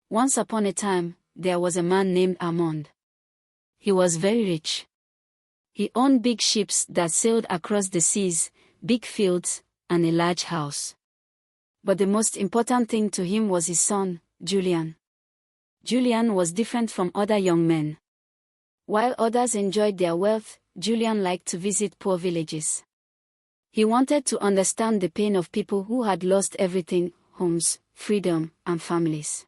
Once upon a time, there was a man named Armand. He was very rich. He owned big ships that sailed across the seas, big fields, and a large house. But the most important thing to him was his son, Julian. Julian was different from other young men. While others enjoyed their wealth, Julian liked to visit poor villages. He wanted to understand the pain of people who had lost everything: homes, freedom, and families.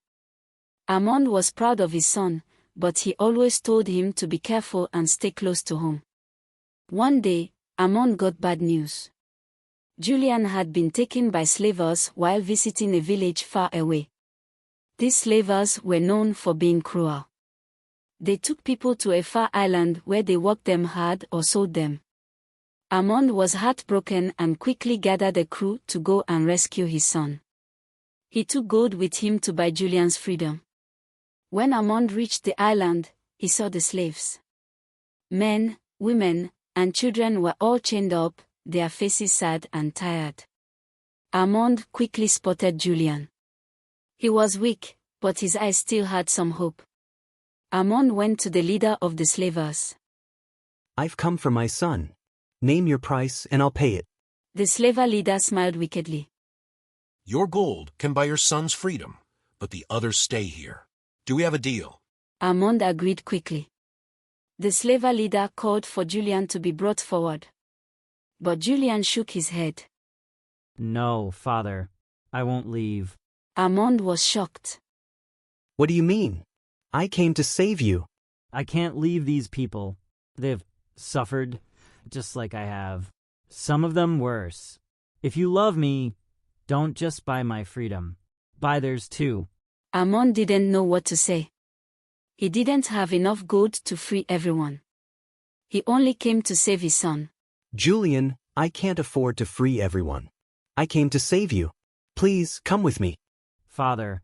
Armand was proud of his son, but he always told him to be careful and stay close to home. One day, Armand got bad news. Julian had been taken by slavers while visiting a village far away. These slavers were known for being cruel. They took people to a far island where they worked them hard or sold them. Armand was heartbroken and quickly gathered a crew to go and rescue his son. He took gold with him to buy Julian's freedom. When Armand reached the island, he saw the slaves. Men, women, and children were all chained up, their faces sad and tired. Armand quickly spotted Julian. He was weak, but his eyes still had some hope. Armand went to the leader of the slavers. "I've come for my son. Name your price and I'll pay it." The slaver leader smiled wickedly. "Your gold can buy your son's freedom, but the others stay here. Do we have a deal?" Armand agreed quickly. The slaver leader called for Julian to be brought forward. But Julian shook his head. "No, father. I won't leave." Armand was shocked. "What do you mean? I came to save you." "I can't leave these people. They've suffered, just like I have. Some of them worse. If you love me, don't just buy my freedom. Buy theirs too." Armand didn't know what to say. He didn't have enough gold to free everyone. He only came to save his son. "Julian, I can't afford to free everyone. I came to save you. Please, come with me." "Father,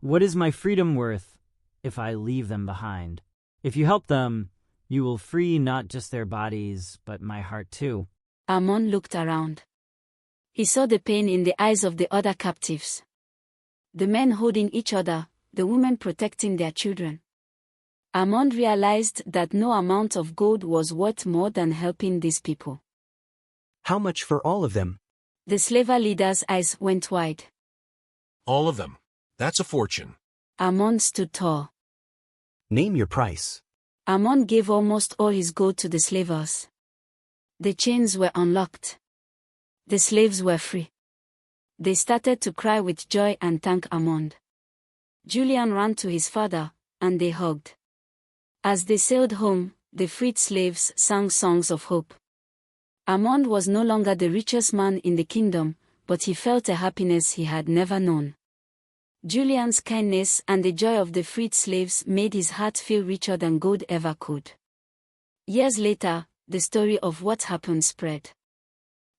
what is my freedom worth if I leave them behind? If you help them, you will free not just their bodies, but my heart too." Armand looked around. He saw the pain in the eyes of the other captives. The men holding each other, the women protecting their children. Armand realized that no amount of gold was worth more than helping these people. "How much for all of them?" The slaver leader's eyes went wide. "All of them. That's a fortune." Armand stood tall. "Name your price." Armand gave almost all his gold to the slavers. The chains were unlocked. The slaves were free. They started to cry with joy and thank Armand. Julian ran to his father, and they hugged. As they sailed home, the freed slaves sang songs of hope. Armand was no longer the richest man in the kingdom, but he felt a happiness he had never known. Julian's kindness and the joy of the freed slaves made his heart feel richer than gold ever could. Years later, the story of what happened spread.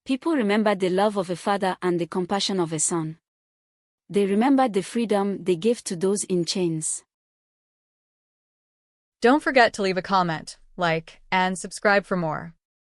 People remembered the love of a father and the compassion of a son. They remembered the freedom they gave to those in chains. Don't forget to leave a comment, like, and subscribe for more.